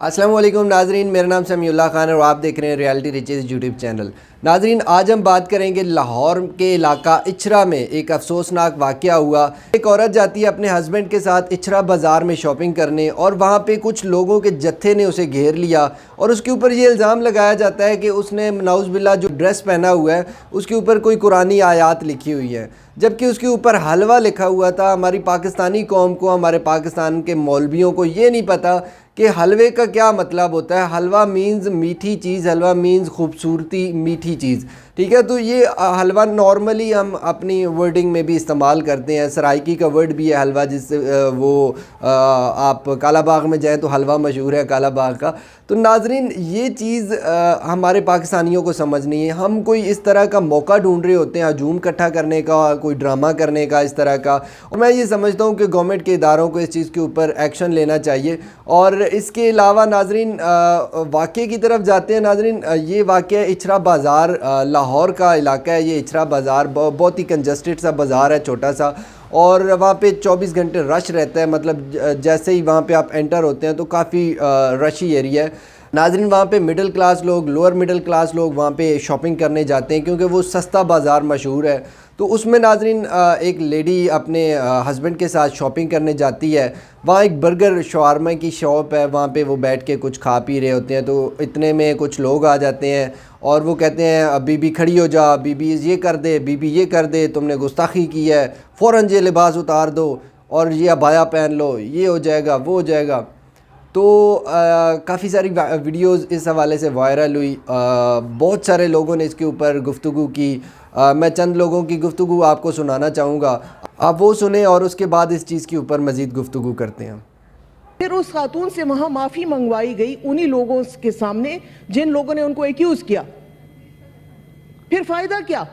अस्सलाम वालेकुम नाजरीन, मेरा नाम समीउल्लाह खान है और आप देख रहे हैं रियलिटी रिचेज़ यूट्यूब चैनल। नाजरीन, आज हम बात करेंगे लाहौर के इलाका इचरा में एक अफसोसनाक वाक़या हुआ। एक औरत जाती है अपने हस्बैंड के साथ इचरा बाज़ार में शॉपिंग करने और वहाँ पे कुछ लोगों के जत्थे ने उसे घेर लिया और उसके ऊपर ये इल्ज़ाम लगाया जाता है कि उसने नाउज़ बिल्लाह जो ड्रेस पहना हुआ है उसके ऊपर कोई कुरानी आयात लिखी हुई है, जबकि उसके ऊपर हलवा लिखा हुआ था। हमारी पाकिस्तानी कौम को, हमारे पाकिस्तान के मौलवियों को ये नहीं पता कि हलवे का क्या मतलब होता है। हलवा मीन्स मीठी चीज़, हलवा मीन्स खूबसूरती मीठी चीज़, ठीक है। तो ये हलवा नॉर्मली हम अपनी वर्डिंग में भी इस्तेमाल करते हैं। सराइकी का वर्ड भी है हलवा, जिससे आप काला बाग में जाएँ तो हलवा मशहूर है काला बाग का। तो नाजरीन, ये चीज़ हमारे पाकिस्तानियों को समझ नहीं है। हम कोई इस तरह का मौका ढूंढ रहे होते हैं हजूम इकट्ठा करने का, कोई ड्रामा करने का इस तरह का। और मैं ये समझता हूँ कि गवर्नमेंट के इदारों को इस चीज़ के ऊपर एक्शन लेना चाहिए। और इसके अलावा नाजरीन, वाक़े की तरफ जाते हैं। नाजरीन, ये वाक़या इचरा बाज़ार लाहौर का इलाका है। ये इचरा बाज़ार बहुत ही कंजस्टेड सा बाज़ार है, छोटा सा, और वहाँ पे 24 घंटे रश रहता है। मतलब जैसे ही वहाँ पे आप एंटर होते हैं तो काफ़ी रशी एरिया है। नाज़रीन, वहाँ पे मिडिल क्लास लोग, लोअर मिडिल क्लास लोग वहाँ पे शॉपिंग करने जाते हैं क्योंकि वो सस्ता बाज़ार मशहूर है। तो उसमें नाज़रीन, एक लेडी अपने हस्बैंड के साथ शॉपिंग करने जाती है। वहाँ एक बर्गर शवारमा की शॉप है, वहाँ पे वो बैठ के कुछ खा पी रहे होते हैं। तो इतने में कुछ लोग आ जाते हैं और वो कहते हैं, बीबी खड़ी हो जा, बीबी ये कर दे, बीबी ये कर दे, तुमने गुस्ताखी की है, फ़ौरन ये लिबास उतार दो और ये अबाया पहन लो, ये हो जाएगा वो हो जाएगा। तो काफ़ी सारी वीडियोज़ इस हवाले से वायरल हुई। बहुत सारे लोगों ने इसके ऊपर गुफ्तगू की। मैं चंद लोगों की गुफ्तगू आपको सुनाना चाहूँगा, आप वो सुने और उसके बाद इस चीज़ के ऊपर मज़ीद गुफ्तगू करते हैं। फिर उस खातून से वहाँ माफ़ी मंगवाई गई उन्हीं लोगों के सामने जिन लोगों ने उनको एक्यूज़ किया। फिर फ़ायदा क्या?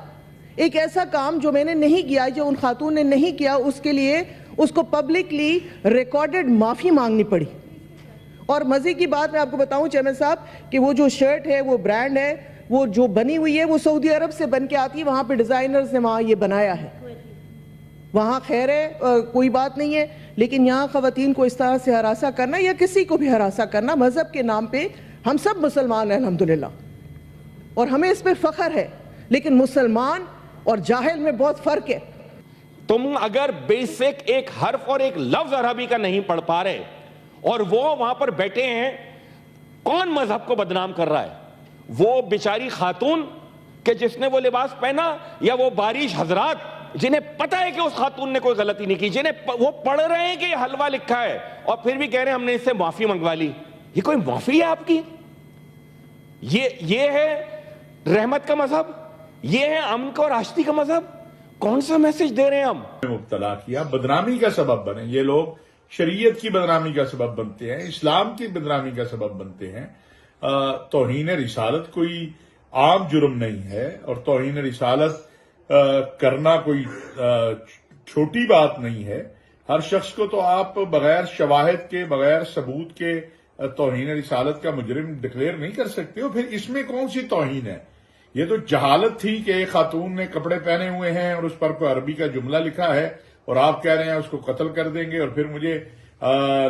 एक ऐसा काम जो मैंने नहीं किया, जो उन खातून ने नहीं किया, उसके लिए उसको पब्लिकली रिकॉर्डेड माफ़ी मांगनी पड़ी। और मज़े की बात मैं आपको बताऊं चेयरमैन साहब कि वो जो शर्ट है, वो ब्रांड है, वो जो बनी हुई है, वो सऊदी अरब से बन के आती है। वहाँ पे डिज़ाइनर्स ने वहाँ ये बनाया है। वहाँ खैर है, कोई बात नहीं है, लेकिन यहाँ ख़वातीन को इस तरह से हरासा करना या किसी को भी हरासा करना मज़हब के नाम पे, हम सब मुसलमान हैं अल्हम्दुलिल्लाह और हमें इस पर फ़ख्र है, लेकिन मुसलमान और जाहिल में बहुत फ़र्क है। तुम अगर बेसिक एक हर्फ और एक लफ्ज़ अरबी का नहीं पढ़ पा रहे और वो वहां पर बैठे हैं, कौन मजहब को बदनाम कर रहा है? वो बेचारी खातून के जिसने वो लिबास पहना, या वो बारिश हजरात जिन्हें पता है कि उस खातून ने कोई गलती नहीं की, जिन्हें वो पढ़ रहे हैं कि ये हलवा लिखा है और फिर भी कह रहे हैं हमने इससे माफी मंगवा ली। ये कोई माफी है आपकी? ये है रहमत का मजहब? ये है अमन का और आश्ती का मजहब? कौन सा मैसेज दे रहे हैं हम? मुब्तला किया, बदनामी का सबब बने ये लोग। शरीयत की बदनामी का सबब बनते हैं, इस्लाम की बदनामी का सबब बनते हैं। तौहीन रिसालत कोई आम जुर्म नहीं है और तौहीन रिसालत करना कोई छोटी बात नहीं है। हर शख्स को तो आप बगैर शवाहिद के, बगैर सबूत के तौहीन रिसालत का मुजरिम डिक्लेयर नहीं कर सकते हो। फिर इसमें कौन सी तौहीन है? ये तो जहालत थी कि एक खातून ने कपड़े पहने हुए हैं और उस पर कोई अरबी का जुमला लिखा है और आप कह रहे हैं उसको कत्ल कर देंगे। और फिर मुझे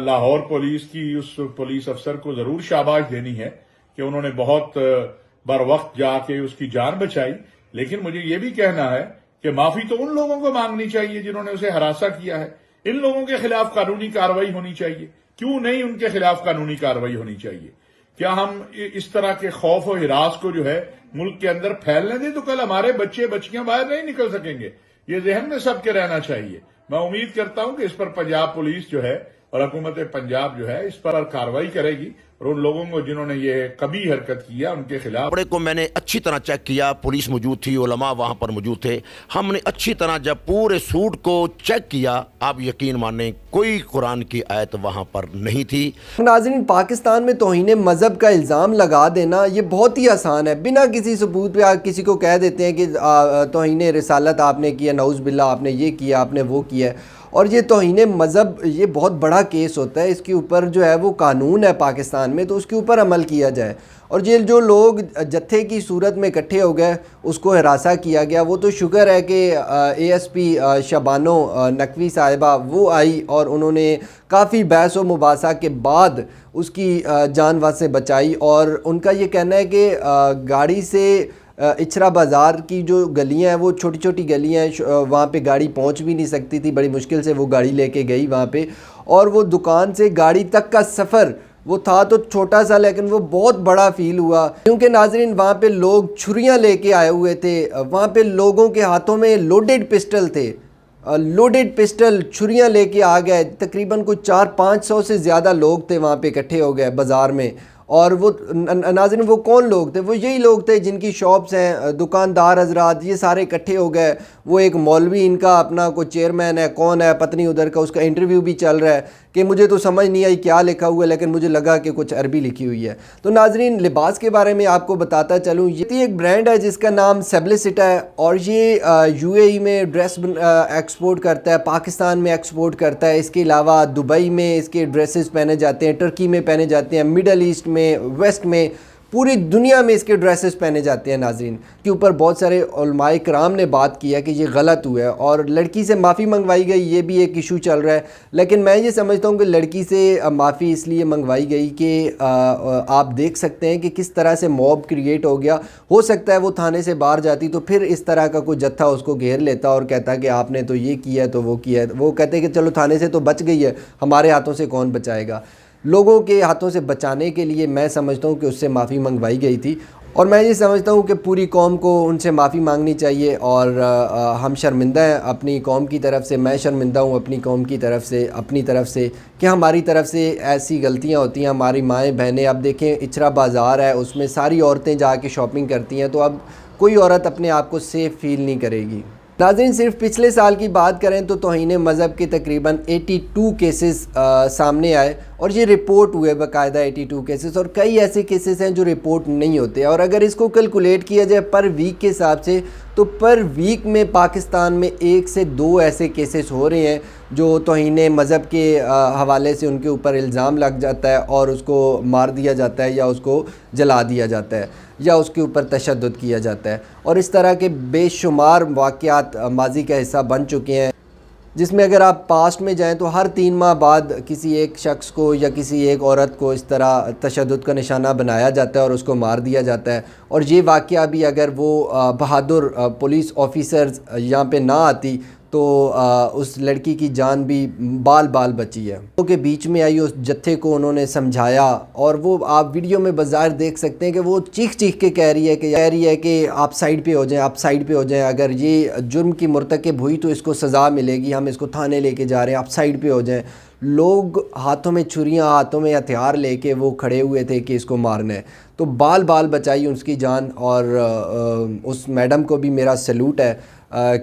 लाहौर पुलिस की उस पुलिस अफसर को जरूर शाबाश देनी है कि उन्होंने बहुत बर वक्त जाके उसकी जान बचाई। लेकिन मुझे ये भी कहना है कि माफी तो उन लोगों को मांगनी चाहिए जिन्होंने उसे हरासा किया है। इन लोगों के खिलाफ कानूनी कार्रवाई होनी चाहिए। क्यों नहीं उनके खिलाफ कानूनी कार्रवाई होनी चाहिए? क्या हम इस तरह के खौफ और हिरास को जो है मुल्क के अंदर फैलने दें तो कल हमारे बच्चे बच्चियां बाहर नहीं निकल सकेंगे। ये जहन में सबके रहना चाहिए। मैं उम्मीद करता हूं कि इस पर पंजाब पुलिस जो है और हुकूमत पंजाब जो है इस पर कार्रवाई करेगी और उन लोगों को जिन्होंने ये कभी हरकत किया उनके खिलाफ। कपड़े को मैंने अच्छी तरह चेक किया, पुलिस मौजूद थी, उलमा वहां पर मौजूद थे। हमने अच्छी तरह जब पूरे सूट को चेक किया, आप यकीन माने कोई कुरान की आयत वहां पर नहीं थी। नाज़रीन, पाकिस्तान में तौहीन मज़हब का इल्ज़ाम लगा देना ये बहुत ही आसान है। बिना किसी सबूत पे आप किसी को कह देते हैं कि तौहीन रिसालत आपने किया, नऊज़ बिल्लाह आपने ये किया, आपने वो किया। اور یہ توہین مذہب یہ بہت بڑا کیس ہوتا ہے، اس کے اوپر جو ہے وہ قانون ہے پاکستان میں، تو اس کے اوپر عمل کیا جائے۔ اور یہ جو لوگ جتھے کی صورت میں اکٹھے ہو گئے اس کو ہراساں کیا گیا، وہ تو شکر ہے کہ اے ایس پی شبانو نقوی صاحبہ وہ آئی اور انہوں نے کافی بحث و مباحثہ کے بعد اس کی جان وہاں سے بچائی۔ اور ان کا یہ کہنا ہے کہ گاڑی سے اچھرا بازار کی جو گلیاں ہیں وہ چھوٹی چھوٹی گلیاں ہیں، وہاں پہ گاڑی پہنچ بھی نہیں سکتی تھی، بڑی مشکل سے وہ گاڑی لے کے گئی وہاں پہ، اور وہ دکان سے گاڑی تک کا سفر وہ تھا تو چھوٹا سا لیکن وہ بہت بڑا فیل ہوا، کیونکہ ناظرین وہاں پہ لوگ چھریاں لے کے آئے ہوئے تھے، وہاں پہ لوگوں کے ہاتھوں میں لوڈڈ پسٹل تھے، لوڈڈ پسٹل چھریاں لے کے آ گئے، تقریباً کوئی 400-500 سے زیادہ لوگ تھے وہاں پہ اکٹھے ہو گئے بازار میں۔ اور وہ ناظرین وہ کون لوگ تھے؟ وہ یہی لوگ تھے جن کی شاپس ہیں، دکاندار حضرات، یہ سارے اکٹھے ہو گئے۔ وہ ایک مولوی ان کا اپنا کوئی چیئرمین ہے، کون ہے پتہ نہیں ادھر کا، اس کا انٹرویو بھی چل رہا ہے کہ مجھے تو سمجھ نہیں آئی کیا لکھا ہوا ہے، لیکن مجھے لگا کہ کچھ عربی لکھی ہوئی ہے۔ تو ناظرین لباس کے بارے میں آپ کو بتاتا چلوں، یہ ایک برانڈ ہے جس کا نام سیبلیسٹا ہے، اور یہ یو اے ای میں ڈریس ایکسپورٹ کرتا ہے، پاکستان میں ایکسپورٹ کرتا ہے، اس کے علاوہ دبئی میں اس کے ڈریسز پہنے جاتے ہیں، ٹرکی میں پہنے جاتے ہیں، مڈل ایسٹ میں، ویسٹ میں، پوری دنیا میں اس کے ڈریسز پہنے جاتے ہیں۔ ناظرین کے اوپر بہت سارے علماء کرام نے بات کی ہے کہ یہ غلط ہوا ہے، اور لڑکی سے معافی منگوائی گئی، یہ بھی ایک ایشو چل رہا ہے، لیکن میں یہ سمجھتا ہوں کہ لڑکی سے معافی اس لیے منگوائی گئی کہ آپ دیکھ سکتے ہیں کہ کس طرح سے موب کریٹ ہو گیا۔ ہو سکتا ہے وہ تھانے سے باہر جاتی تو پھر اس طرح کا کوئی جتھا اس کو گھیر لیتا اور کہتا کہ آپ نے تو یہ کیا تو وہ کیا ہے، وہ کہتے کہ چلو تھانے سے تو بچ گئی ہے، ہمارے ہاتھوں سے کون بچائے گا۔ لوگوں کے ہاتھوں سے بچانے کے لیے میں سمجھتا ہوں کہ اس سے معافی منگوائی گئی تھی، اور میں یہ سمجھتا ہوں کہ پوری قوم کو ان سے معافی مانگنی چاہیے، اور ہم شرمندہ ہیں اپنی قوم کی طرف سے، میں شرمندہ ہوں اپنی قوم کی طرف سے، اپنی طرف سے، کہ ہماری طرف سے ایسی غلطیاں ہوتی ہیں، ہماری مائیں بہنیں، اب دیکھیں اچھرا بازار ہے، اس میں ساری عورتیں جا کے شاپنگ کرتی ہیں، تو اب کوئی عورت اپنے آپ کو سیف فیل نہیں کرے گی۔ ناظرین صرف پچھلے سال کی بات کریں تو توہین مذہب کے تقریباً 82 کیسز سامنے آئے، اور یہ رپورٹ ہوئے باقاعدہ 82 کیسز، اور کئی ایسے کیسز ہیں جو رپورٹ نہیں ہوتے، اور اگر اس کو کیلکولیٹ کیا جائے پر ویک کے حساب سے تو پر ویک میں پاکستان میں 1 سے 2 ایسے کیسز ہو رہے ہیں جو توہین مذہب کے حوالے سے ان کے اوپر الزام لگ جاتا ہے اور اس کو مار دیا جاتا ہے یا اس کو جلا دیا جاتا ہے یا اس کے اوپر تشدد کیا جاتا ہے، اور اس طرح کے بے شمار واقعات ماضی کا حصہ بن چکے ہیں، جس میں اگر آپ پاسٹ میں جائیں تو ہر 3 ماہ بعد کسی ایک شخص کو یا کسی ایک عورت کو اس طرح تشدد کا نشانہ بنایا جاتا ہے اور اس کو مار دیا جاتا ہے۔ اور یہ واقعہ بھی اگر وہ بہادر پولیس آفیسرز یہاں پہ نہ آتی تو اس لڑکی کی جان بھی بال بال بچی ہے۔ ان کے بیچ میں آئی، اس جتھے کو انہوں نے سمجھایا، اور وہ آپ ویڈیو میں بظاہر دیکھ سکتے ہیں کہ وہ چیخ چیخ کے کہہ رہی ہے کہ آپ سائیڈ پہ ہو جائیں، آپ سائیڈ پہ ہو جائیں، اگر یہ جرم کی مرتکب ہوئی تو اس کو سزا ملے گی، ہم اس کو تھانے لے کے جا رہے ہیں، آپ سائیڈ پہ ہو جائیں۔ لوگ ہاتھوں میں چھریاں، ہاتھوں میں ہتھیار لے کے وہ کھڑے ہوئے تھے کہ اس کو مارنا ہے، تو بال بال بچائی اس کی جان، اور اس میڈم کو بھی میرا سیلوٹ ہے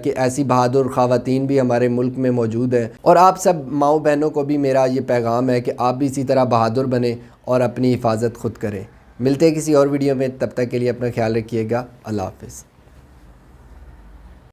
کہ ایسی بہادر خواتین بھی ہمارے ملک میں موجود ہیں، اور آپ سب ماؤں بہنوں کو بھی میرا یہ پیغام ہے کہ آپ بھی اسی طرح بہادر بنیں اور اپنی حفاظت خود کریں۔ ملتے ہیں کسی اور ویڈیو میں، تب تک کے لیے اپنا خیال رکھیے گا، اللہ حافظ۔